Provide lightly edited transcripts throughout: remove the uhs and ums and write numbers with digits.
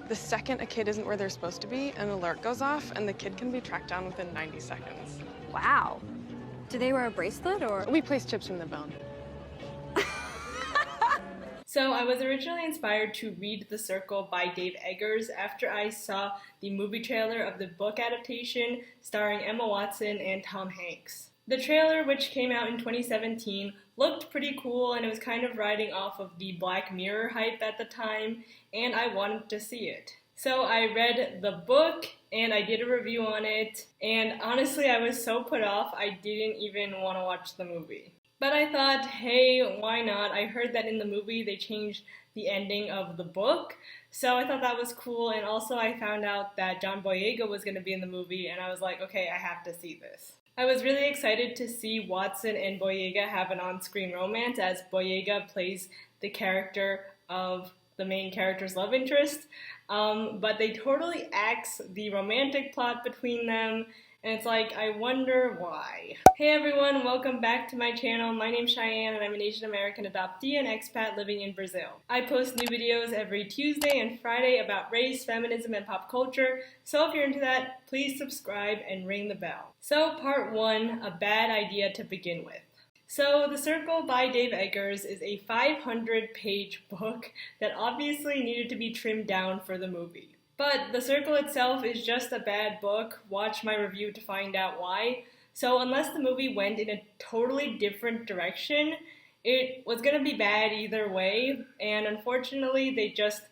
The second a kid isn't where they're supposed to be, an alert goes off and the kid can be tracked down within 90 seconds. Wow. Do they wear a bracelet or? We place chips in the bone. So I was originally inspired to read The Circle by Dave Eggers after I saw the movie trailer of the book adaptation starring Emma Watson and Tom Hanks. The trailer, which came out in 2017, looked pretty cool, and it was kind of riding off of the Black Mirror hype at the time, and I wanted to see it. So I read the book, and I did a review on it, and honestly I was so put off I didn't even want to watch the movie. But I thought, hey, why not? I heard that in the movie they changed the ending of the book, so I thought that was cool, and also I found out that John Boyega was going to be in the movie, and I was like, okay, I have to see this. I was really excited to see Watson and Boyega have an on-screen romance, as Boyega plays the character of the main character's love interest, but they totally axe the romantic plot between them, and it's like, I wonder why. Hey everyone, welcome back to my channel. My name's Cheyenne and I'm an Asian American adoptee and expat living in Brazil. I post new videos every Tuesday and Friday about race, feminism, and pop culture, so if you're into that, please subscribe and ring the bell. So part 1, a bad idea to begin with. So The Circle by Dave Eggers is a 500-page book that obviously needed to be trimmed down for the movie. But The Circle itself is just a bad book. Watch my review to find out why. So unless the movie went in a totally different direction, it was going to be bad either way. And unfortunately, they just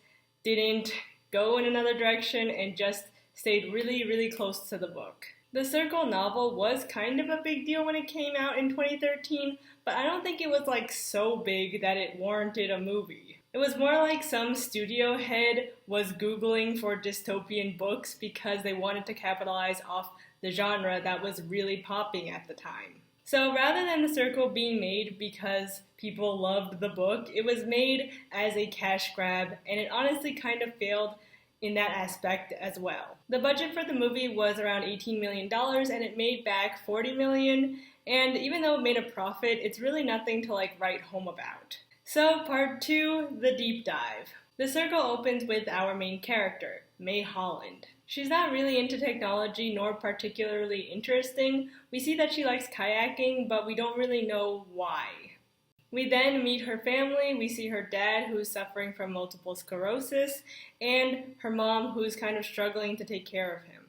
didn't go in another direction and just stayed really, really close to the book. The Circle novel was kind of a big deal when it came out in 2013, but I don't think it was like so big that it warranted a movie. It was more like some studio head was Googling for dystopian books because they wanted to capitalize off the genre that was really popping at the time. So rather than The Circle being made because people loved the book, it was made as a cash grab, and it honestly kind of failed in that aspect as well. The budget for the movie was around $18 million and it made back $40 million, and even though it made a profit, it's really nothing to like write home about. So part 2, the deep dive. The Circle opens with our main character, May Holland. She's not really into technology nor particularly interesting. We see that she likes kayaking, but we don't really know why. We then meet her family. We see her dad, who's suffering from multiple sclerosis, and her mom, who's kind of struggling to take care of him.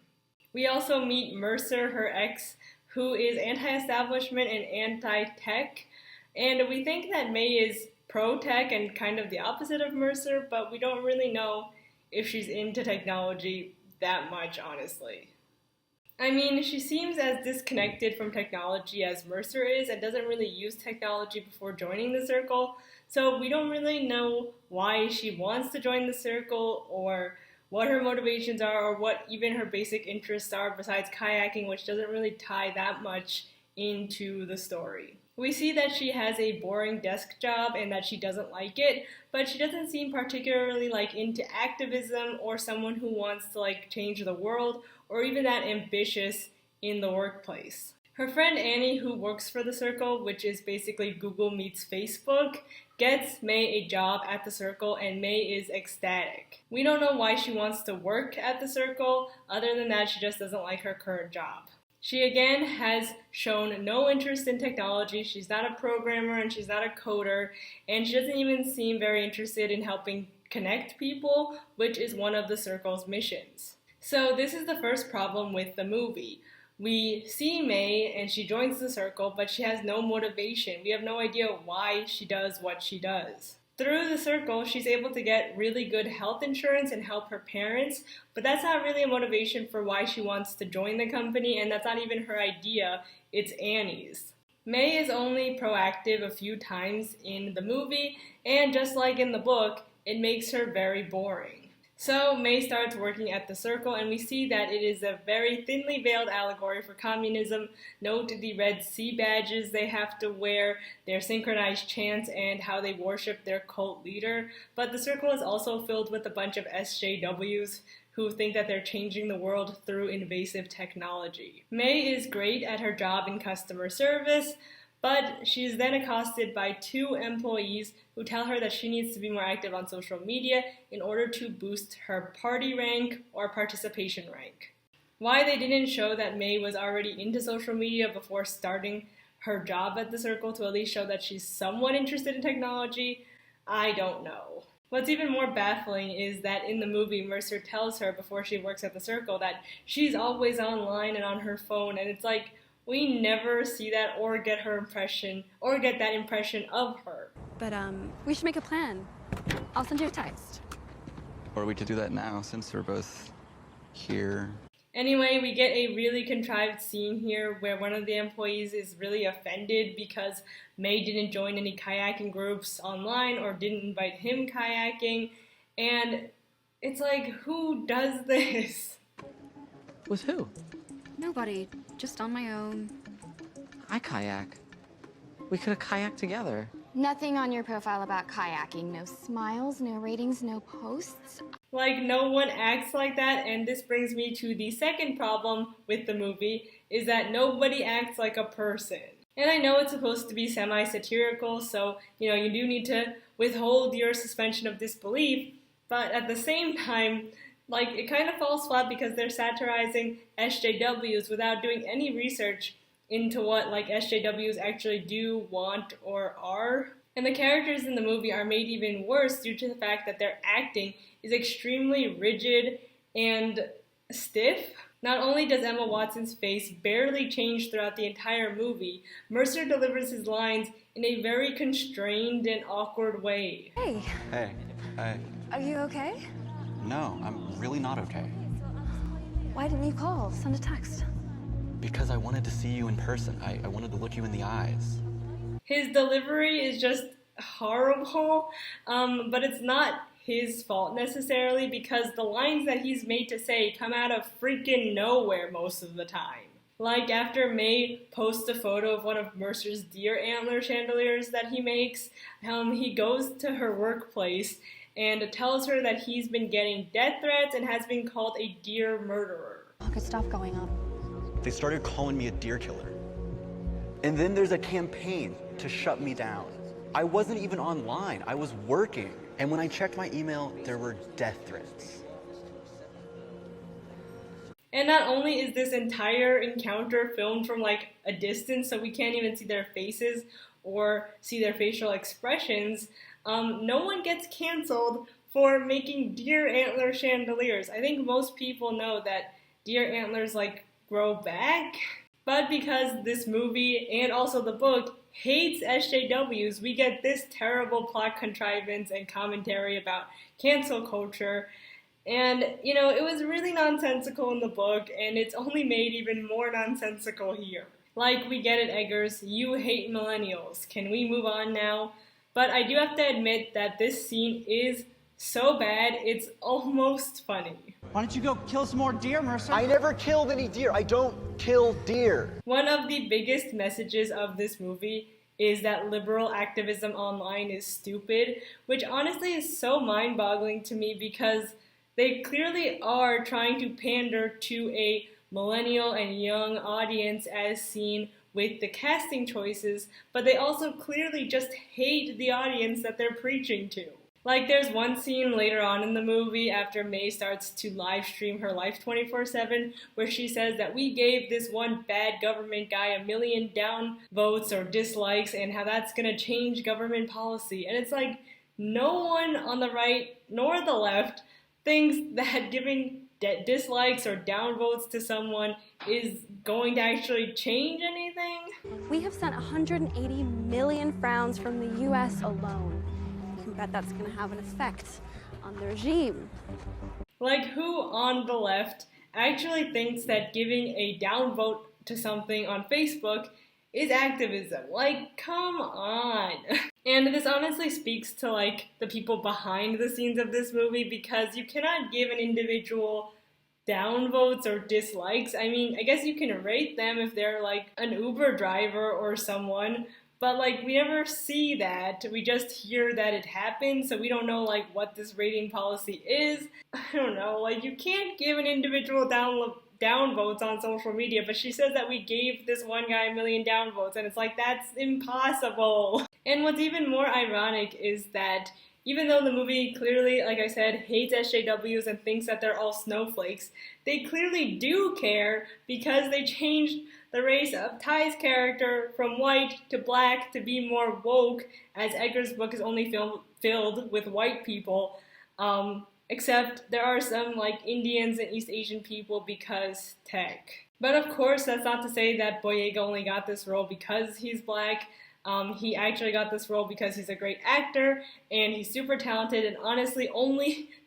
We also meet Mercer, her ex, who is anti-establishment and anti-tech, and we think that May is pro-tech and kind of the opposite of Mercer, but we don't really know if she's into technology that much, honestly. I mean, she seems as disconnected from technology as Mercer is and doesn't really use technology before joining the Circle, so we don't really know why she wants to join the Circle or what her motivations are or what even her basic interests are besides kayaking, which doesn't really tie that much into the story. We see that she has a boring desk job and that she doesn't like it, but she doesn't seem particularly like into activism or someone who wants to like change the world or even that ambitious in the workplace. Her friend Annie, who works for the Circle, which is basically Google meets Facebook, gets May a job at the Circle and May is ecstatic. We don't know why she wants to work at the Circle, other than that she just doesn't like her current job. She again has shown no interest in technology. She's not a programmer and she's not a coder, and she doesn't even seem very interested in helping connect people, which is one of the Circle's missions. So this is the first problem with the movie. We see May and she joins the Circle, but she has no motivation. We have no idea why she does what she does. Through the Circle, she's able to get really good health insurance and help her parents, but that's not really a motivation for why she wants to join the company, and that's not even her idea, it's Annie's. May is only proactive a few times in the movie, and just like in the book, it makes her very boring. So May starts working at the Circle, and we see that it is a very thinly veiled allegory for communism. Note the red C badges they have to wear, their synchronized chants, and how they worship their cult leader. But the Circle is also filled with a bunch of SJWs who think that they're changing the world through invasive technology. May is great at her job in customer service, But she is then accosted by two employees who tell her that she needs to be more active on social media in order to boost her party rank or participation rank. Why they didn't show that May was already into social media before starting her job at the Circle to at least show that she's somewhat interested in technology, I don't know. What's even more baffling is that in the movie, Mercer tells her before she works at the Circle that she's always online and on her phone, and it's like, we never see that or get that impression of her. But we should make a plan. I'll send you a text. Or we could do that now since we're both here. Anyway, we get a really contrived scene here where one of the employees is really offended because May didn't join any kayaking groups online or didn't invite him kayaking. And it's like, who does this? With who? Nobody. Just on my own. I kayak. We could have kayaked together. Nothing on your profile about kayaking. No smiles, no ratings, no posts. Like, no one acts like that, and this brings me to the second problem with the movie, is that nobody acts like a person. And I know it's supposed to be semi-satirical, so, you do need to withhold your suspension of disbelief, but at the same time, like, it kind of falls flat because they're satirizing SJWs without doing any research into what, like, SJWs actually do, want, or are. And the characters in the movie are made even worse due to the fact that their acting is extremely rigid and stiff. Not only does Emma Watson's face barely change throughout the entire movie, Mercer delivers his lines in a very constrained and awkward way. Hey, Hey. Hey. are you okay? No, I'm really not okay. Why didn't you call? Send a text. Because I wanted to see you in person. I wanted to look you in the eyes. His delivery is just horrible, but it's not his fault necessarily because the lines that he's made to say come out of freaking nowhere most of the time. Like after May posts a photo of one of Mercer's deer antler chandeliers that he makes, he goes to her workplace and tells her that he's been getting death threats and has been called a deer murderer. Good stuff going on. They started calling me a deer killer. And then there's a campaign to shut me down. I wasn't even online. I was working. And when I checked my email, there were death threats. And not only is this entire encounter filmed from like a distance, so we can't even see their faces or see their facial expressions, no one gets canceled for making deer antler chandeliers. I think most people know that deer antlers like grow back, but because this movie and also the book hates SJWs, we get this terrible plot contrivance and commentary about cancel culture. And, it was really nonsensical in the book, and it's only made even more nonsensical here. Like, we get it, Eggers, you hate millennials. Can we move on now? But I do have to admit that this scene is so bad, it's almost funny. Why don't you go kill some more deer, Mercer? I never killed any deer. I don't kill deer. One of the biggest messages of this movie is that liberal activism online is stupid, which honestly is so mind-boggling to me because they clearly are trying to pander to a millennial and young audience as seen with the casting choices, but they also clearly just hate the audience that they're preaching to. Like, there's one scene later on in the movie after May starts to live stream her life 24/7 where she says that we gave this one bad government guy 1 million down votes or dislikes and how that's gonna change government policy. And it's like, no one on the right nor the left thinks that giving dislikes or downvotes to someone is going to actually change anything. We have sent 180 million frowns from the US alone. You can bet that's going to have an effect on the regime. Like, who on the left actually thinks that giving a downvote to something on Facebook is activism? Like, come on. And this honestly speaks to, like, the people behind the scenes of this movie because you cannot give an individual downvotes or dislikes. I mean, I guess you can rate them if they're, like, an Uber driver or someone, but, like, we never see that. We just hear that it happened, so we don't know, like, what this rating policy is. I don't know, like, you can't give an individual downvotes on social media, but she says that we gave this one guy 1 million downvotes, and it's like, that's impossible. And what's even more ironic is that even though the movie clearly, like I said, hates SJWs and thinks that they're all snowflakes, they clearly do care because they changed the race of Ty's character from white to black to be more woke, as Eggers' book is only filled with white people, except there are some like Indians and East Asian people because tech. But of course, that's not to say that Boyega only got this role because he's black. He actually got this role because he's a great actor and he's super talented, and honestly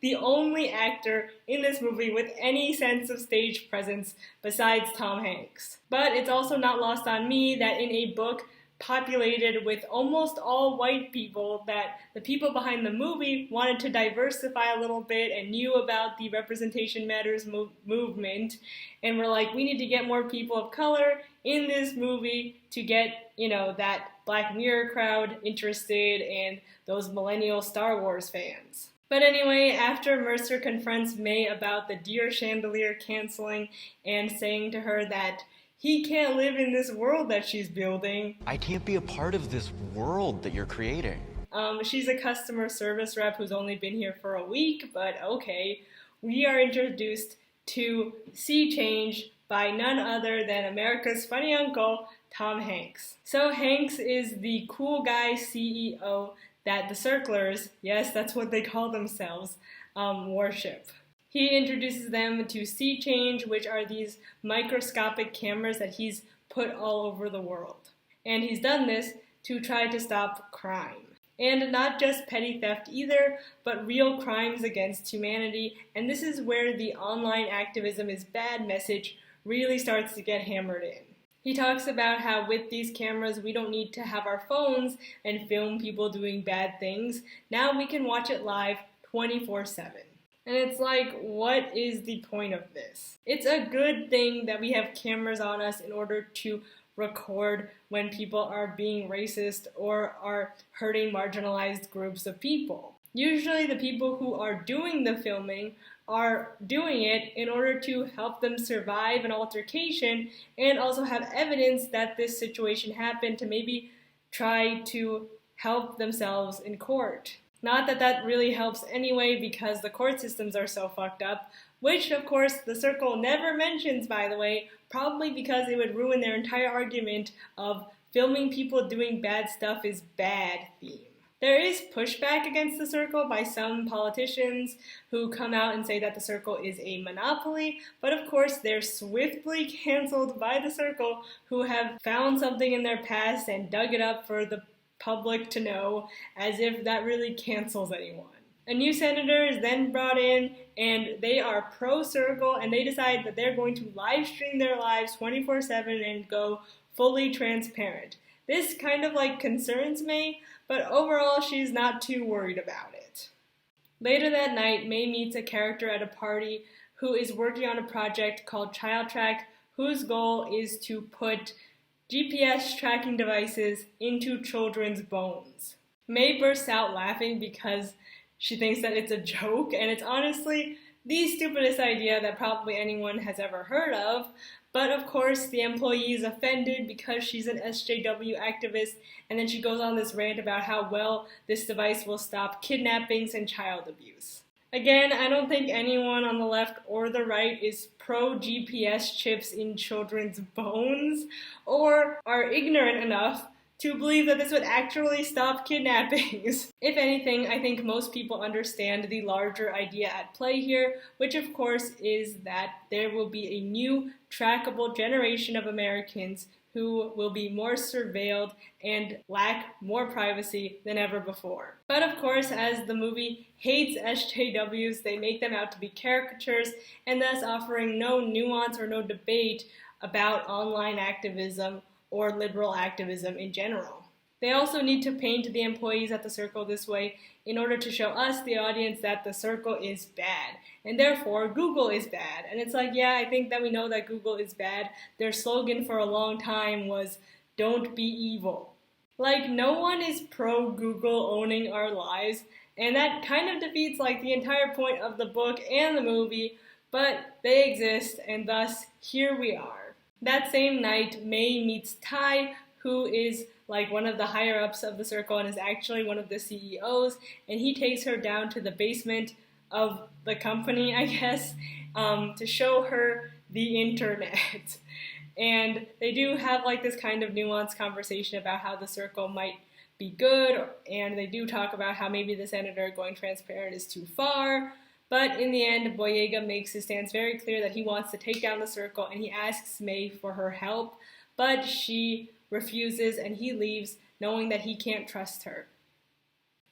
the only actor in this movie with any sense of stage presence besides Tom Hanks. But it's also not lost on me that in a book populated with almost all white people, that the people behind the movie wanted to diversify a little bit and knew about the Representation Matters movement, and were like, we need to get more people of color in this movie to get, that Black Mirror crowd interested and those millennial Star Wars fans. But anyway, after Mercer confronts May about the Deer Chandelier canceling and saying to her that he can't live in this world that she's building. I can't be a part of this world that you're creating. She's a customer service rep who's only been here for a week, but okay. We are introduced to Sea Change by none other than America's funny uncle, Tom Hanks. So Hanks is the cool guy CEO that the Circlers, yes, that's what they call themselves, worship. He introduces them to Sea Change, which are these microscopic cameras that he's put all over the world. And he's done this to try to stop crime. And not just petty theft either, but real crimes against humanity. And this is where the online activism is bad message really starts to get hammered in. He talks about how with these cameras, we don't need to have our phones and film people doing bad things. Now we can watch it live 24/7. And it's like, what is the point of this? It's a good thing that we have cameras on us in order to record when people are being racist or are hurting marginalized groups of people. Usually the people who are doing the filming are doing it in order to help them survive an altercation and also have evidence that this situation happened to maybe try to help themselves in court. Not that that really helps anyway because the court systems are so fucked up, which of course the Circle never mentions, by the way, probably because it would ruin their entire argument of filming people doing bad stuff is bad theme. There is pushback against the Circle by some politicians who come out and say that the Circle is a monopoly, but of course they're swiftly canceled by the Circle, who have found something in their past and dug it up for the public to know, as if that really cancels anyone. A new senator is then brought in, and they are pro-Circle, and they decide that they're going to live stream their lives 24/7 and go fully transparent. This kind of concerns May, but overall she's not too worried about it. Later that night, May meets a character at a party who is working on a project called Child Track, whose goal is to put GPS tracking devices into children's bones. May bursts out laughing because she thinks that it's a joke, and it's honestly the stupidest idea that probably anyone has ever heard of. But of course, the employee is offended because she's an SJW activist, and then she goes on this rant about how well this device will stop kidnappings and child abuse. Again, I don't think anyone on the left or the right is pro-GPS chips in children's bones, or are ignorant enough to believe that this would actually stop kidnappings. If anything, I think most people understand the larger idea at play here, which of course is that there will be a new trackable generation of Americans who will be more surveilled and lack more privacy than ever before. But of course, as the movie hates SJWs, they make them out to be caricatures, and thus offering no nuance or no debate about online activism or liberal activism in general. They also need to paint the employees at the Circle this way in order to show us, the audience, that the Circle is bad, and therefore Google is bad. And it's like, yeah, I think that we know that Google is bad. Their slogan for a long time was, "Don't be evil." No one is pro-Google owning our lives, and that kind of defeats the entire point of the book and the movie, but they exist, and thus here we are. That same night, May meets Tai, who is like one of the higher ups of the circle and is actually one of the CEOs, and he takes her down to the basement of the company, I guess, to show her the internet. And they do have like this kind of nuanced conversation about how the circle might be good, and they do talk about how maybe the senator going transparent is too far. But in the end, Boyega makes his stance very clear that he wants to take down the circle, and he asks May for her help, but she refuses and he leaves, knowing that he can't trust her.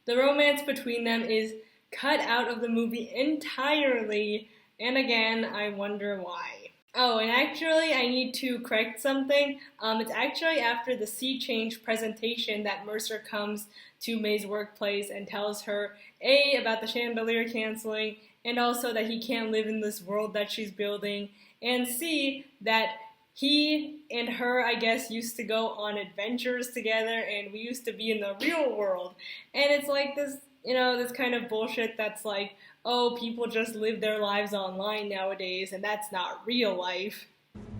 The romance between them is cut out of the movie entirely, and again, I wonder why. Oh, and actually, I need to correct something. It's actually after the sea change presentation that Mercer comes to May's workplace and tells her, A, about the chandelier canceling, and also that he can't live in this world that she's building, and C, that he and her, I guess, used to go on adventures together, and we used to be in the real world. And it's like this, this kind of bullshit that's like, oh, people just live their lives online nowadays, and that's not real life.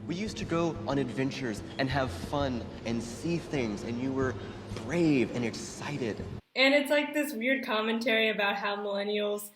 We used to go on adventures and have fun and see things, and you were brave and excited. And it's like this weird commentary about how millennials,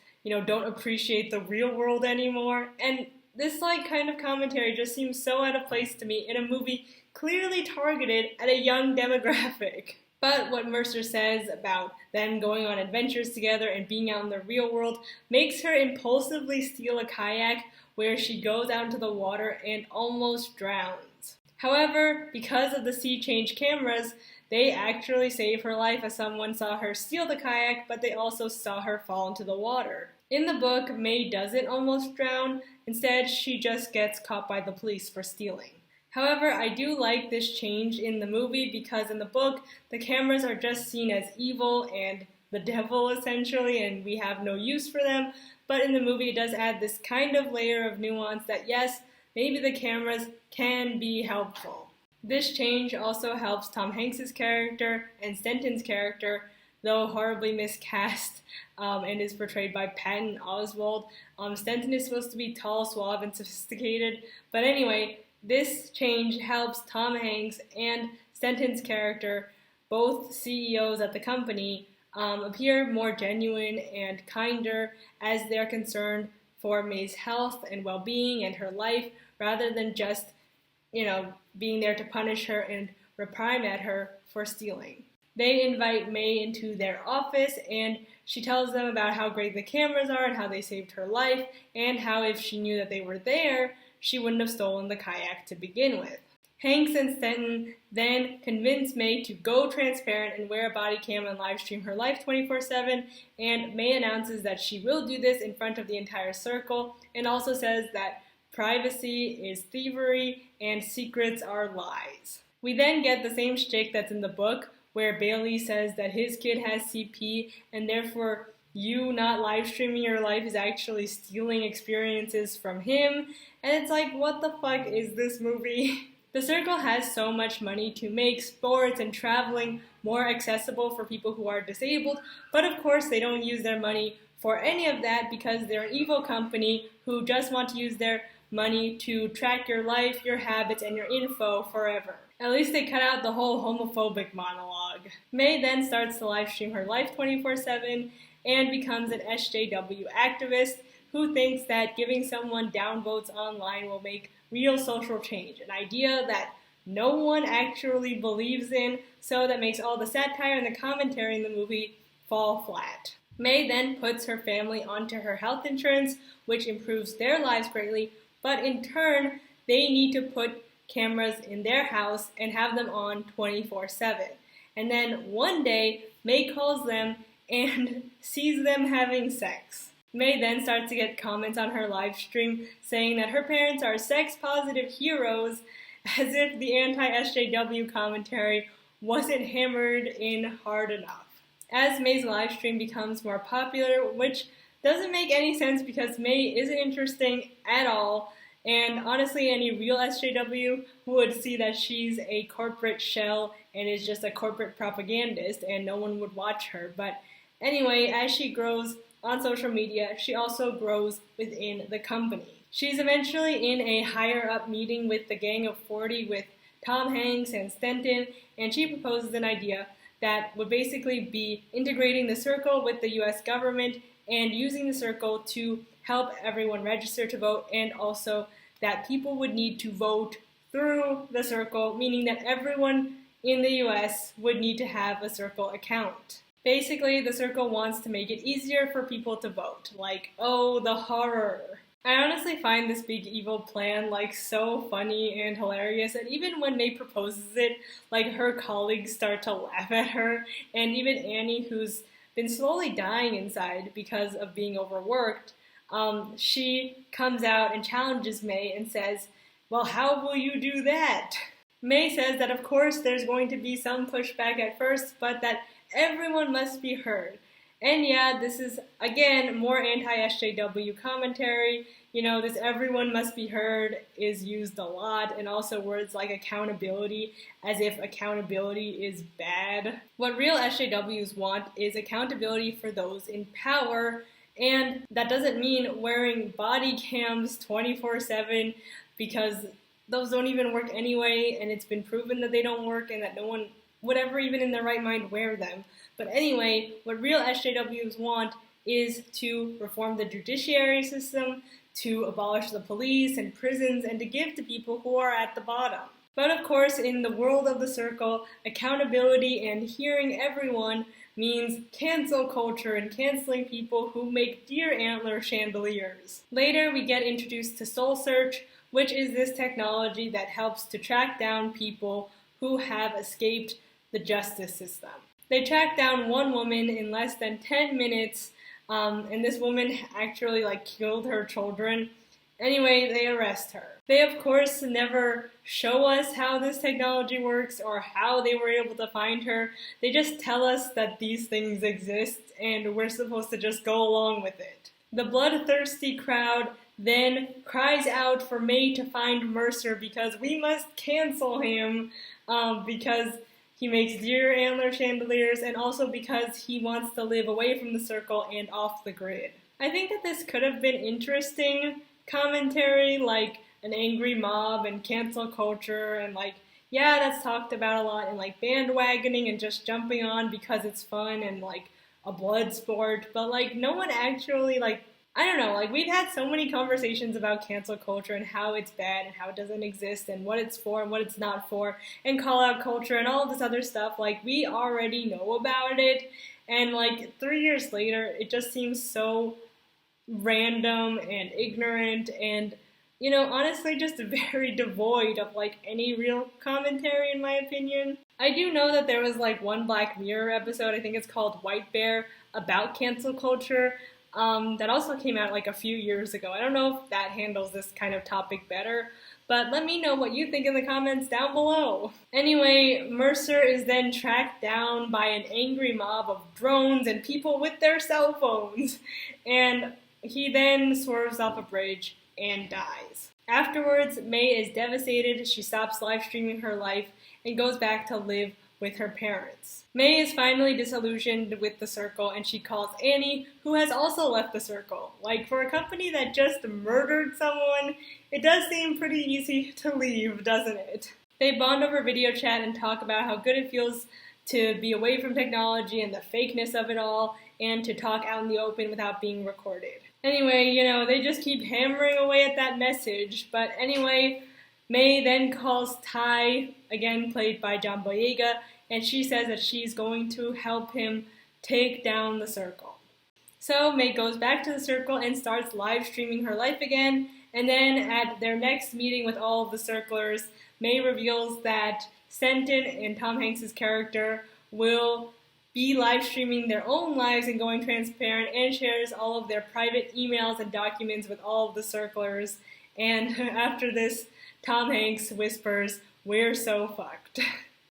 don't appreciate the real world anymore. And this like kind of commentary just seems so out of place to me in a movie clearly targeted at a young demographic. But what Mercer says about them going on adventures together and being out in the real world makes her impulsively steal a kayak, where she goes out into the water and almost drowns. However, because of the sea change cameras, they actually save her life, as someone saw her steal the kayak, but they also saw her fall into the water. In the book, May doesn't almost drown. Instead, she just gets caught by the police for stealing. However, I do like this change in the movie because in the book, the cameras are just seen as evil and the devil essentially, and we have no use for them. But in the movie, it does add this kind of layer of nuance that yes, maybe the cameras can be helpful. This change also helps Tom Hanks' character and Stenton's character, though horribly miscast and is portrayed by Patton Oswalt. Stenton is supposed to be tall, suave, and sophisticated, but anyway, this change helps Tom Hanks and Stenton's character, both CEOs at the company, appear more genuine and kinder as they're concerned for May's health and well-being and her life, rather than just, being there to punish her and reprimand at her for stealing. They invite May into their office, and she tells them about how great the cameras are and how they saved her life, and how if she knew that they were there, she wouldn't have stolen the kayak to begin with. Hanks and Stenton then convince May to go transparent and wear a body cam and live stream her life 24/7, and May announces that she will do this in front of the entire circle, and also says that privacy is thievery and secrets are lies. We then get the same shtick that's in the book, where Bailey says that his kid has CP, and therefore you not live streaming your life is actually stealing experiences from him, and it's like, what the fuck is this movie? The circle has so much money to make sports and traveling more accessible for people who are disabled, but of course they don't use their money for any of that because they're an evil company who just want to use their money to track your life, your habits, and your info forever. At least they cut out the whole homophobic monologue. May then starts to live stream her life 24/7 and becomes an SJW activist who thinks that giving someone downvotes online will make real social change, an idea that no one actually believes in, so that makes all the satire and the commentary in the movie fall flat. May then puts her family onto her health insurance, which improves their lives greatly, but in turn, they need to put cameras in their house and have them on 24/7. And then one day, May calls them and sees them having sex. May then starts to get comments on her live stream saying that her parents are sex-positive heroes, as if the anti-SJW commentary wasn't hammered in hard enough. As May's live stream becomes more popular, which doesn't make any sense because May isn't interesting at all, and honestly, any real SJW would see that she's a corporate shell and is just a corporate propagandist, and no one would watch her. But anyway, as she grows, on social media, she also grows within the company. She's eventually in a higher up meeting with the Gang of 40 with Tom Hanks and Stenton, and she proposes an idea that would basically be integrating the circle with the US government and using the circle to help everyone register to vote, and also that people would need to vote through the circle, meaning that everyone in the US would need to have a circle account. Basically, the circle wants to make it easier for people to vote. Like, oh, the horror. I honestly find this big evil plan like so funny and hilarious, and even when May proposes it, like her colleagues start to laugh at her, and even Annie, who's been slowly dying inside because of being overworked, she comes out and challenges May and says, well, how will you do that? May says that of course there's going to be some pushback at first, but that everyone must be heard. And yeah, this is, again, more anti-SJW commentary. You know, this everyone must be heard is used a lot, and also words like accountability, as if accountability is bad. What real SJWs want is accountability for those in power, and that doesn't mean wearing body cams 24/7, because those don't even work anyway, and it's been proven that they don't work and that no one would ever even in their right mind wear them. But anyway, what real SJWs want is to reform the judiciary system, to abolish the police and prisons, and to give to people who are at the bottom. But of course, in the world of the circle, accountability and hearing everyone means cancel culture and canceling people who make deer antler chandeliers. Later, we get introduced to Soul Search, which is this technology that helps to track down people who have escaped the justice system. They track down one woman in less than 10 minutes, and this woman actually killed her children. Anyway, they arrest her. They of course never show us how this technology works or how they were able to find her. They just tell us that these things exist and we're supposed to just go along with it. The bloodthirsty crowd then cries out for May to find Mercer because we must cancel him because he makes deer antler chandeliers, and also because he wants to live away from the circle and off the grid. I think that this could have been interesting commentary, like an angry mob and cancel culture, and yeah, that's talked about a lot, and bandwagoning and just jumping on because it's fun and a blood sport, but no one actually I don't know, we've had so many conversations about cancel culture and how it's bad and how it doesn't exist and what it's for and what it's not for, and call-out culture and all of this other stuff. We already know about it, and 3 years later, it just seems so random and ignorant and, you know, honestly just very devoid of any real commentary, in my opinion. I do know that there was one Black Mirror episode, I think it's called White Bear, about cancel culture, that also came out a few years ago. I don't know if that handles this kind of topic better, but let me know what you think in the comments down below. Anyway, Mercer is then tracked down by an angry mob of drones and people with their cell phones, and he then swerves off a bridge and dies. Afterwards, May is devastated. She stops live streaming her life and goes back to live with her parents. May is finally disillusioned with the circle, and she calls Annie, who has also left the circle. For a company that just murdered someone, it does seem pretty easy to leave, doesn't it? They bond over video chat and talk about how good it feels to be away from technology and the fakeness of it all, and to talk out in the open without being recorded. Anyway, you know, they just keep hammering away at that message, but anyway, May then calls Ty, again played by John Boyega, and she says that she's going to help him take down the circle. So May goes back to the circle and starts live streaming her life again, and then at their next meeting with all of the circlers, May reveals that Stenton and Tom Hanks' character will be live streaming their own lives and going transparent, and shares all of their private emails and documents with all of the circlers. And after this, Tom Hanks whispers, "We're so fucked."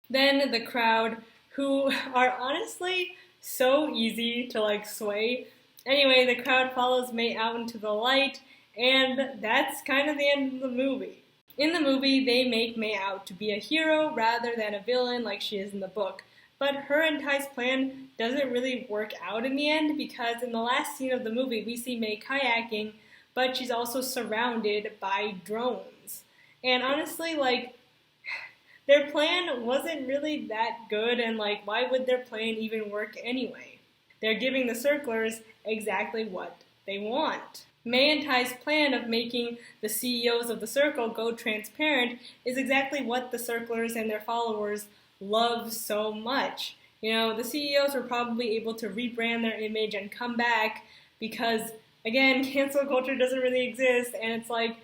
Then the crowd, who are honestly so easy to sway. Anyway, the crowd follows May out into the light, and that's kind of the end of the movie. In the movie, they make May out to be a hero rather than a villain like she is in the book. but her and Ty's plan doesn't really work out in the end because in the last scene of the movie we see May kayaking, but she's also surrounded by drones. And honestly, like, their plan wasn't really that good, and like, why would their plan even work anyway? They're giving the Circlers exactly what they want. May and Ty's plan of making the CEOs of the Circle go transparent is exactly what the Circlers and their followers love so much. You know, the CEOs were probably able to rebrand their image and come back because, again, cancel culture doesn't really exist, and it's like,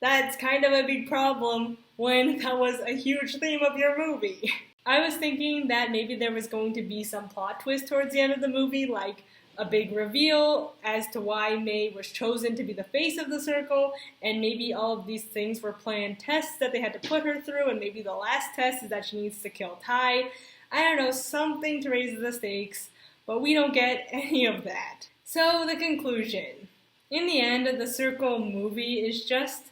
that's kind of a big problem when that was a huge theme of your movie. I was thinking that maybe there was going to be some plot twist towards the end of the movie, like a big reveal as to why May was chosen to be the face of the Circle, and maybe all of these things were planned tests that they had to put her through, and maybe the last test is that she needs to kill Ty. I don't know, something to raise the stakes, but we don't get any of that. So the conclusion. In the end, the Circle movie is just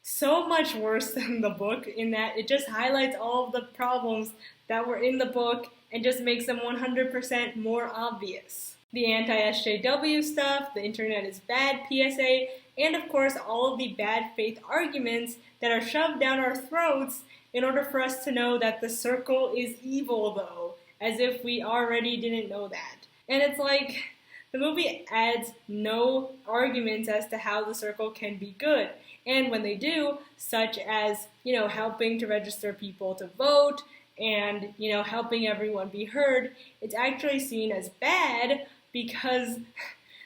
so much worse than the book in that it just highlights all of the problems that were in the book and just makes them 100% more obvious. The anti-SJW stuff, the internet is bad PSA, and of course all of the bad faith arguments that are shoved down our throats in order for us to know that the Circle is evil though, as if we already didn't know that. And it's like, the movie adds no arguments as to how the Circle can be good. And when they do, such as, helping to register people to vote and, helping everyone be heard, it's actually seen as bad because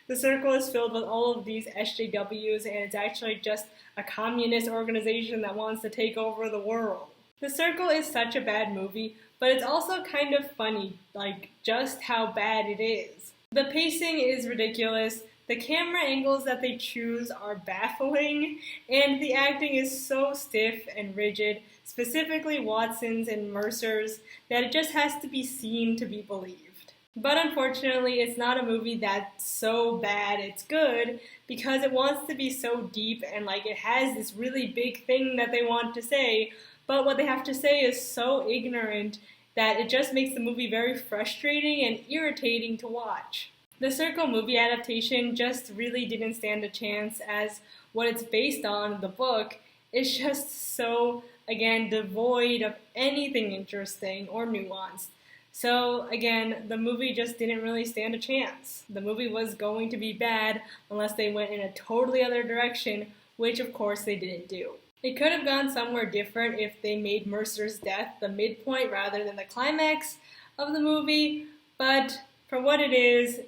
the Circle is filled with all of these SJWs and it's actually just a communist organization that wants to take over the world. The Circle is such a bad movie, but it's also kind of funny, like just how bad it is. The pacing is ridiculous, the camera angles that they choose are baffling, and the acting is so stiff and rigid, specifically Watson's and Mercer's, that it just has to be seen to be believed. But unfortunately, it's not a movie that's so bad it's good, because it wants to be so deep and like it has this really big thing that they want to say, but what they have to say is so ignorant that it just makes the movie very frustrating and irritating to watch. The Circle movie adaptation just really didn't stand a chance, as what it's based on, the book, is just so, again, devoid of anything interesting or nuanced. So, again, the movie just didn't really stand a chance. The movie was going to be bad unless they went in a totally other direction, which of course they didn't do. It could have gone somewhere different if they made Mercer's death the midpoint rather than the climax of the movie, but for what it is,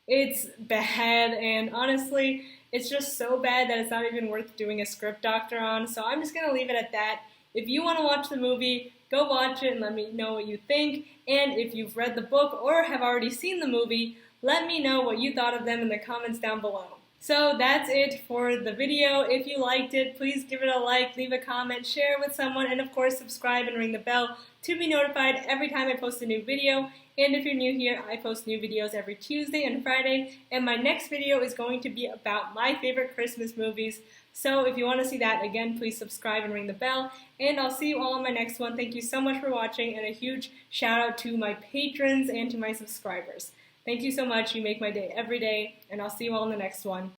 it's bad, and honestly, it's just so bad that it's not even worth doing a script doctor on, so I'm just going to leave it at that. If you want to watch the movie, go watch it and let me know what you think, and if you've read the book or have already seen the movie, let me know what you thought of them in the comments down below. So that's it for the video. If you liked it, please give it a like, leave a comment, share it with someone, and of course subscribe and ring the bell to be notified every time I post a new video. And if you're new here, I post new videos every Tuesday and Friday, and my next video is going to be about my favorite Christmas movies. So if you want to see that, again, please subscribe and ring the bell, and I'll see you all in my next one. Thank you so much for watching, and a huge shout out to my patrons and to my subscribers. Thank you so much. You make my day every day, and I'll see you all in the next one.